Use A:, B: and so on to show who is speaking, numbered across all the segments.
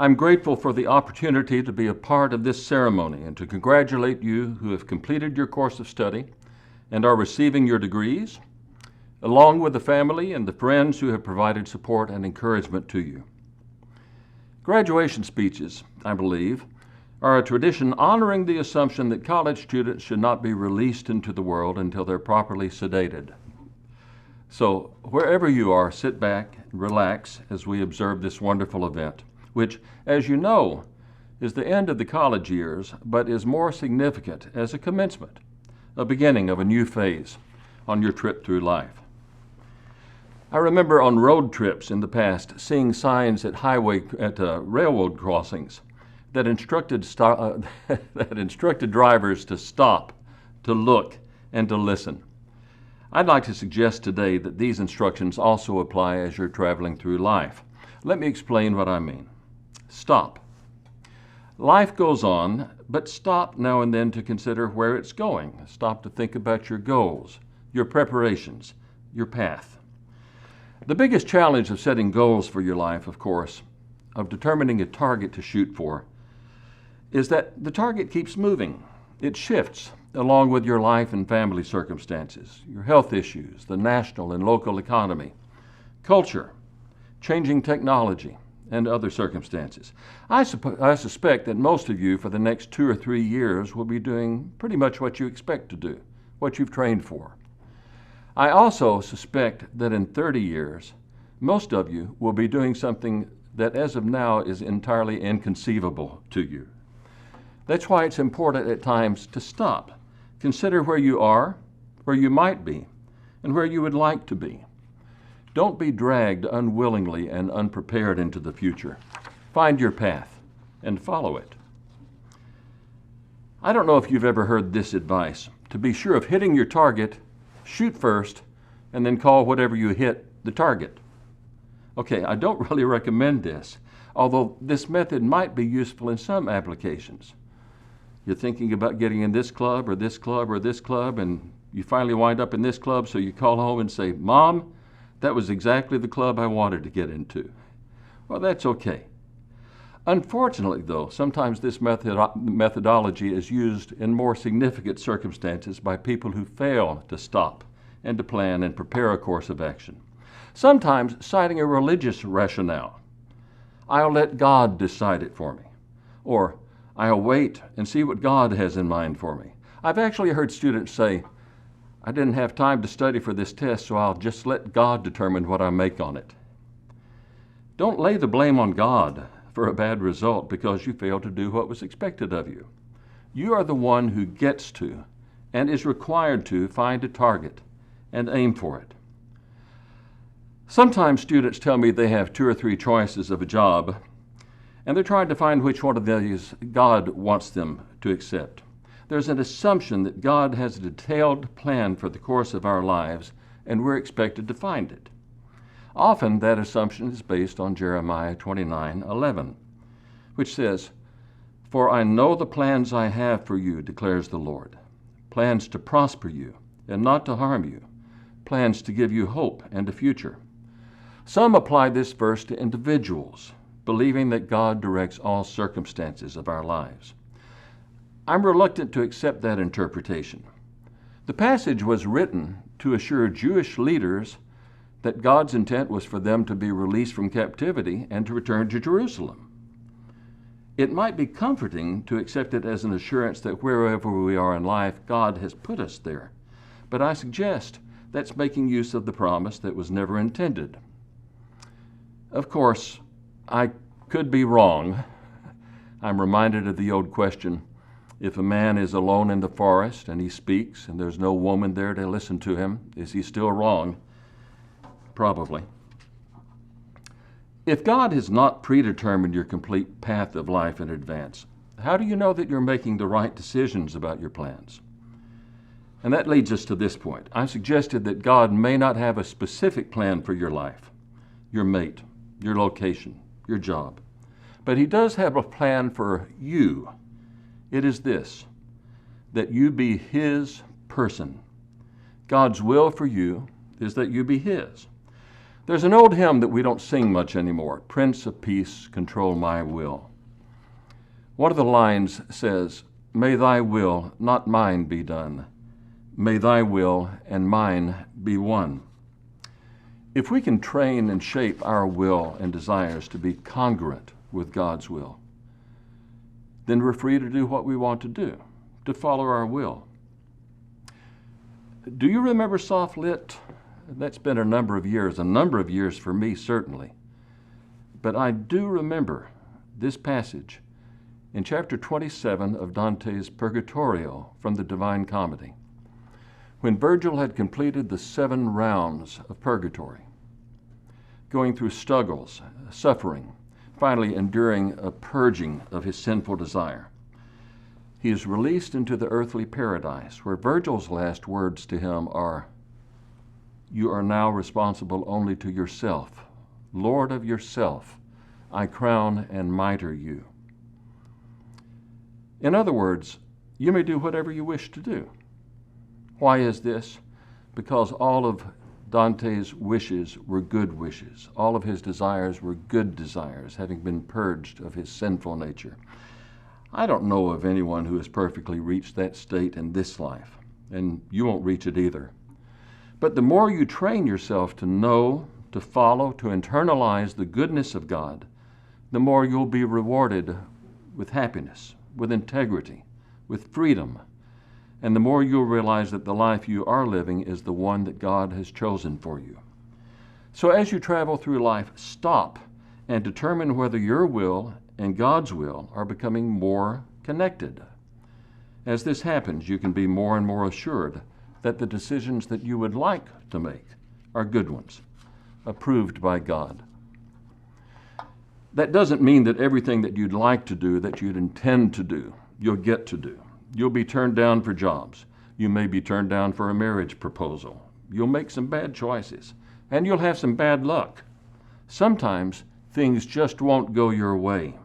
A: I'm grateful for the opportunity to be a part of this ceremony and to congratulate you who have completed your course of study and are receiving your degrees, along with the family and the friends who have provided support and encouragement to you. Graduation speeches, I believe, are a tradition honoring the assumption that college students should not be released into the world until they're properly sedated. So wherever you are, sit back and relax as we observe this wonderful event, which, as you know, is the end of the college years, but is more significant as a commencement, a beginning of a new phase on your trip through life. I remember on road trips in the past seeing signs at railroad crossings that instructed drivers to stop, to look, and to listen. I'd like to suggest today that these instructions also apply as you're traveling through life. Let me explain what I mean. Stop. Life goes on, but stop now and then to consider where it's going. Stop to think about your goals, your preparations, your path. The biggest challenge of setting goals for your life, of course, of determining a target to shoot for, is that the target keeps moving. It shifts along with your life and family circumstances, your health issues, the national and local economy, culture, changing technology, and other circumstances. I suspect that most of you for the next 2 or 3 years will be doing pretty much what you expect to do, what you've trained for. I also suspect that in 30 years, most of you will be doing something that as of now is entirely inconceivable to you. That's why it's important at times to stop. Consider where you are, where you might be, and where you would like to be. Don't be dragged unwillingly and unprepared into the future. Find your path and follow it. I don't know if you've ever heard this advice. To be sure of hitting your target, shoot first, and then call whatever you hit the target. Okay, I don't really recommend this, although this method might be useful in some applications. You're thinking about getting in this club or this club or this club, and you finally wind up in this club, so you call home and say, "Mom, that was exactly the club I wanted to get into." Well, that's okay. Unfortunately, though, sometimes this methodology is used in more significant circumstances by people who fail to stop and to plan and prepare a course of action, sometimes citing a religious rationale. "I'll let God decide it for me," or "I'll wait and see what God has in mind for me." I've actually heard students say, "I didn't have time to study for this test, so I'll just let God determine what I make on it." Don't lay the blame on God for a bad result because you failed to do what was expected of you. You are the one who gets to and is required to find a target and aim for it. Sometimes students tell me they have 2 or 3 choices of a job, and they're trying to find which one of these God wants them to accept. There's an assumption that God has a detailed plan for the course of our lives, and we're expected to find it. Often that assumption is based on Jeremiah 29:11, which says, "For I know the plans I have for you, declares the Lord, plans to prosper you and not to harm you, plans to give you hope and a future." Some apply this verse to individuals, believing that God directs all circumstances of our lives. I'm reluctant to accept that interpretation. The passage was written to assure Jewish leaders that God's intent was for them to be released from captivity and to return to Jerusalem. It might be comforting to accept it as an assurance that wherever we are in life, God has put us there. But I suggest that's making use of the promise that was never intended. Of course, I could be wrong. I'm reminded of the old question, if a man is alone in the forest and he speaks and there's no woman there to listen to him, is he still wrong? Probably. If God has not predetermined your complete path of life in advance, how do you know that you're making the right decisions about your plans? And that leads us to this point. I've suggested that God may not have a specific plan for your life, your mate, your location, your job. But he does have a plan for you. It is this, that you be his person. God's will for you is that you be his. There's an old hymn that we don't sing much anymore, Prince of Peace, control my will. One of the lines says, may thy will, not mine, be done. May thy will and mine be one. If we can train and shape our will and desires to be congruent with God's will, then we're free to do what we want to do, to follow our will. Do you remember Soft Lit? That's been a number of years for me certainly. But I do remember this passage in chapter 27 of Dante's Purgatorio from the Divine Comedy, when Virgil had completed the 7 rounds of purgatory, going through struggles, suffering, finally enduring a purging of his sinful desire. He is released into the earthly paradise, where Virgil's last words to him are, you are now responsible only to yourself. Lord of yourself, I crown and mitre you. In other words, you may do whatever you wish to do. Why is this? Because all of Dante's wishes were good wishes. All of his desires were good desires, having been purged of his sinful nature. I don't know of anyone who has perfectly reached that state in this life, and you won't reach it either. But the more you train yourself to know, to follow, to internalize the goodness of God, the more you'll be rewarded with happiness, with integrity, with freedom, and the more you'll realize that the life you are living is the one that God has chosen for you. So as you travel through life, stop and determine whether your will and God's will are becoming more connected. As this happens, you can be more and more assured that the decisions that you would like to make are good ones, approved by God. That doesn't mean that everything that you'd like to do, that you'd intend to do, you'll get to do. You'll be turned down for jobs. You may be turned down for a marriage proposal. You'll make some bad choices, and you'll have some bad luck. Sometimes things just won't go your way.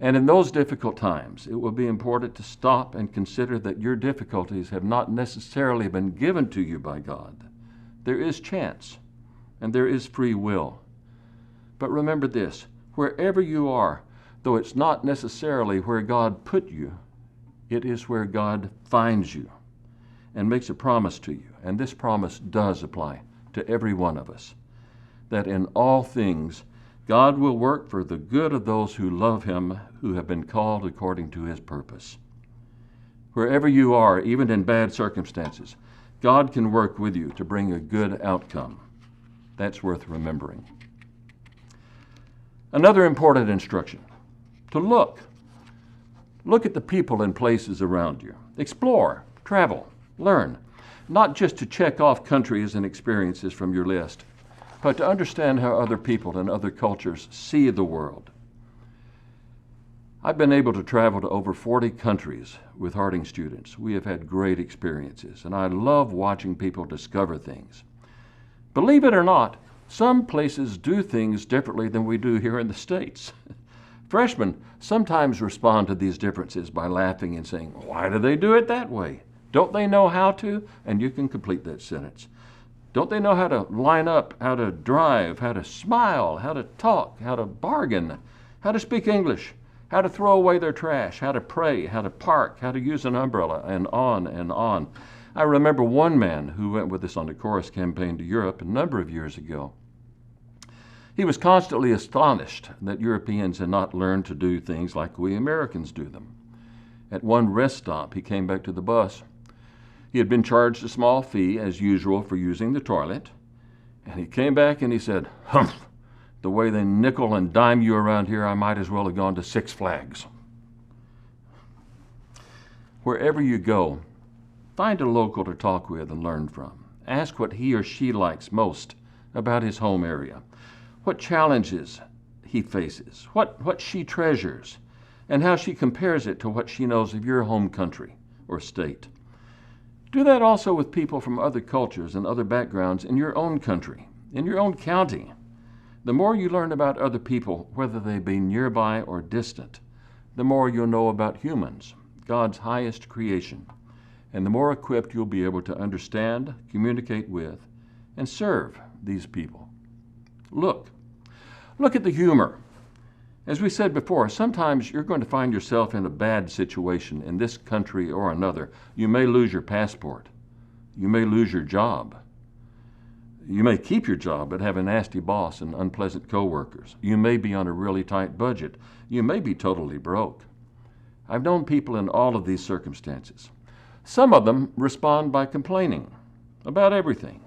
A: And in those difficult times, it will be important to stop and consider that your difficulties have not necessarily been given to you by God. There is chance, and there is free will. But remember this, wherever you are, though it's not necessarily where God put you, it is where God finds you and makes a promise to you. And this promise does apply to every one of us, that in all things God will work for the good of those who love him, who have been called according to his purpose. Wherever you are, even in bad circumstances, God can work with you to bring a good outcome. That's worth remembering. Another important instruction, to look. Look at the people and places around you. Explore, travel, learn, not just to check off countries and experiences from your list, but to understand how other people and other cultures see the world. I've been able to travel to over 40 countries with Harding students. We have had great experiences, and I love watching people discover things. Believe it or not, some places do things differently than we do here in the States. Freshmen sometimes respond to these differences by laughing and saying, why do they do it that way? Don't they know how to? And you can complete that sentence. Don't they know how to line up, how to drive, how to smile, how to talk, how to bargain, how to speak English, how to throw away their trash, how to pray, how to park, how to use an umbrella, and on and on. I remember one man who went with us on the chorus campaign to Europe a number of years ago. He was constantly astonished that Europeans had not learned to do things like we Americans do them. At one rest stop, he came back to the bus. He had been charged a small fee, as usual, for using the toilet. And he came back and he said, humph, the way they nickel and dime you around here, I might as well have gone to Six Flags. Wherever you go, find a local to talk with and learn from. Ask what he or she likes most about his home area, what challenges he faces, what she treasures, and how she compares it to what she knows of your home country or state. Do that also with people from other cultures and other backgrounds in your own country, in your own county. The more you learn about other people, whether they be nearby or distant, the more you'll know about humans, God's highest creation, and the more equipped you'll be able to understand, communicate with, and serve these people. Look at the humor. As we said before, sometimes you're going to find yourself in a bad situation in this country or another. You may lose your passport. You may lose your job. You may keep your job but have a nasty boss and unpleasant coworkers. You may be on a really tight budget. You may be totally broke. I've known people in all of these circumstances. Some of them respond by complaining about everything,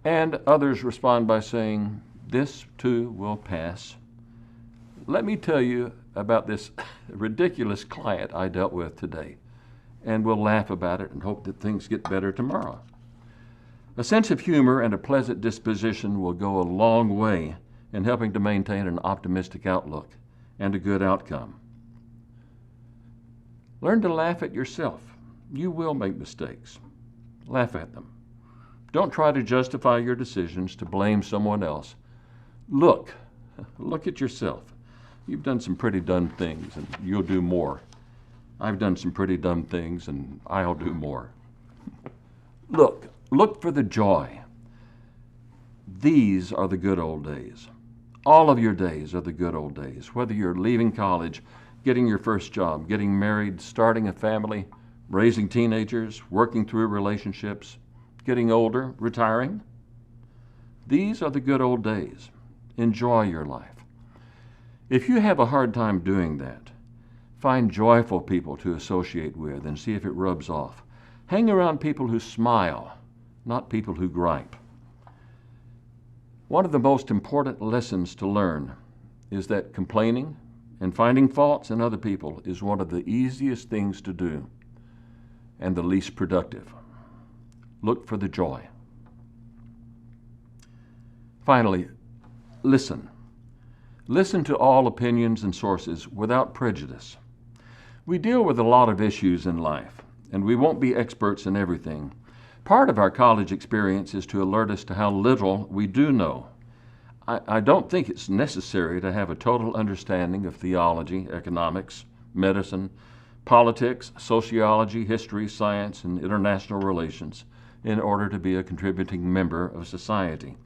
A: and others respond by saying, "This too will pass." Let me tell you about this ridiculous client I dealt with today, and we'll laugh about it and hope that things get better tomorrow. A sense of humor and a pleasant disposition will go a long way in helping to maintain an optimistic outlook and a good outcome. Learn to laugh at yourself. You will make mistakes. Laugh at them. Don't try to justify your decisions to blame someone else. Look at yourself. You've done some pretty dumb things, and you'll do more. I've done some pretty dumb things, and I'll do more. Look for the joy. These are the good old days. All of your days are the good old days, whether you're leaving college, getting your first job, getting married, starting a family, raising teenagers, working through relationships, getting older, retiring. These are the good old days. Enjoy your life. If you have a hard time doing that, find joyful people to associate with and see if it rubs off. Hang around people who smile, not people who gripe. One of the most important lessons to learn is that complaining and finding faults in other people is one of the easiest things to do and the least productive. Look for the joy. Finally, listen. Listen to all opinions and sources without prejudice. We deal with a lot of issues in life, and we won't be experts in everything. Part of our college experience is to alert us to how little we do know. I don't think it's necessary to have a total understanding of theology, economics, medicine, politics, sociology, history, science, and international relations in order to be a contributing member of society.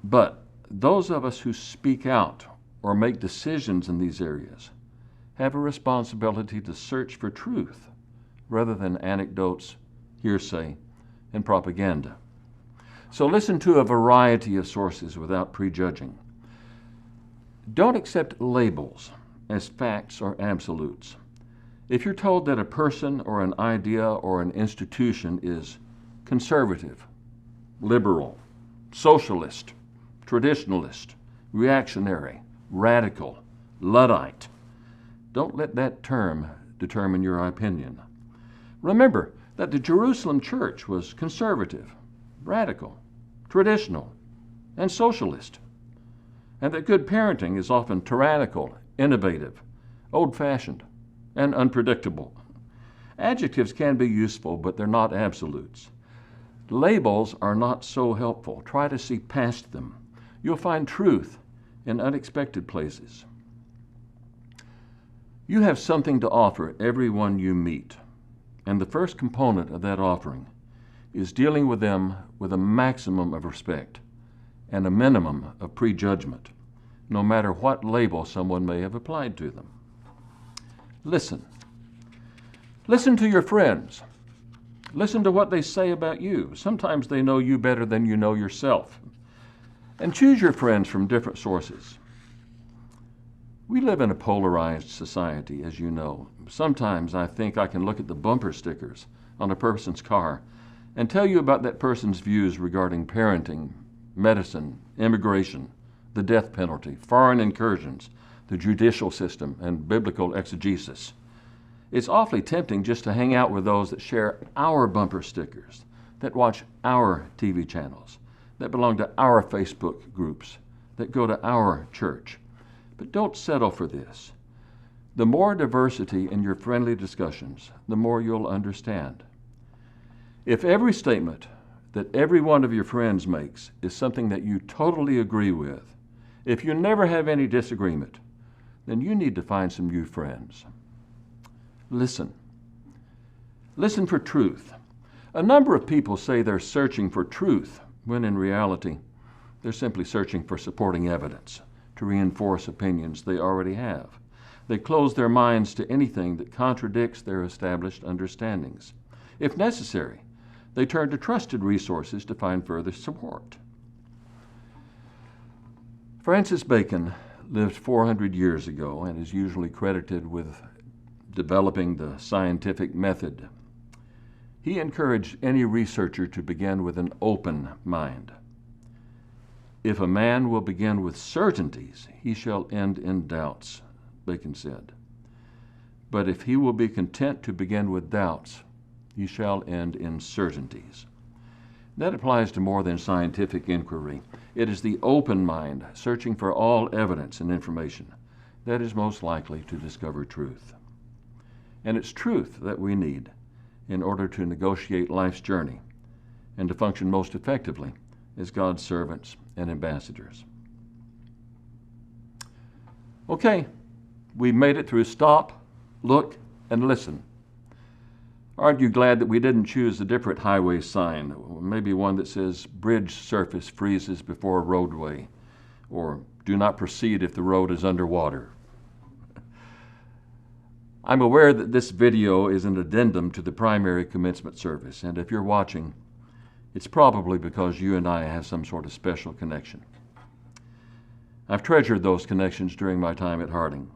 A: But those of us who speak out or make decisions in these areas have a responsibility to search for truth rather than anecdotes, hearsay, and propaganda. So listen to a variety of sources without prejudging. Don't accept labels as facts or absolutes. If you're told that a person or an idea or an institution is conservative, liberal, socialist, traditionalist, reactionary, radical, Luddite, don't let that term determine your opinion. Remember that the Jerusalem church was conservative, radical, traditional, and socialist, and that good parenting is often tyrannical, innovative, old-fashioned, and unpredictable. Adjectives can be useful, but they're not absolutes. Labels are not so helpful. Try to see past them. You'll find truth in unexpected places. You have something to offer everyone you meet, and the first component of that offering is dealing with them with a maximum of respect and a minimum of prejudgment, no matter what label someone may have applied to them. Listen. Listen to your friends. Listen to what they say about you. Sometimes they know you better than you know yourself. And choose your friends from different sources. We live in a polarized society, as you know. Sometimes I think I can look at the bumper stickers on a person's car and tell you about that person's views regarding parenting, medicine, immigration, the death penalty, foreign incursions, the judicial system, and biblical exegesis. It's awfully tempting just to hang out with those that share our bumper stickers, that watch our TV channels, that belong to our Facebook groups, that go to our church. But don't settle for this. The more diversity in your friendly discussions, the more you'll understand. If every statement that every one of your friends makes is something that you totally agree with, if you never have any disagreement, then you need to find some new friends. Listen. Listen for truth. A number of people say they're searching for truth, when in reality, they're simply searching for supporting evidence to reinforce opinions they already have. They close their minds to anything that contradicts their established understandings. If necessary, they turn to trusted resources to find further support. Francis Bacon lived 400 years ago and is usually credited with developing the scientific method. He encouraged any researcher to begin with an open mind. If a man will begin with certainties, he shall end in doubts, Bacon said. But if he will be content to begin with doubts, he shall end in certainties. That applies to more than scientific inquiry. It is the open mind, searching for all evidence and information, that is most likely to discover truth. And it's truth that we need in order to negotiate life's journey and to function most effectively as God's servants and ambassadors. Okay, we've made it through stop, look, and listen. Aren't you glad that we didn't choose a different highway sign? Maybe one that says bridge surface freezes before roadway, or do not proceed if the road is underwater. I'm aware that this video is an addendum to the primary commencement service, and if you're watching, it's probably because you and I have some sort of special connection. I've treasured those connections during my time at Harding,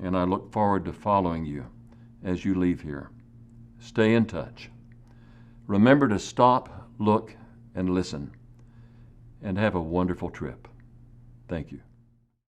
A: and I look forward to following you as you leave here. Stay in touch. Remember to stop, look, and listen, and have a wonderful trip. Thank you.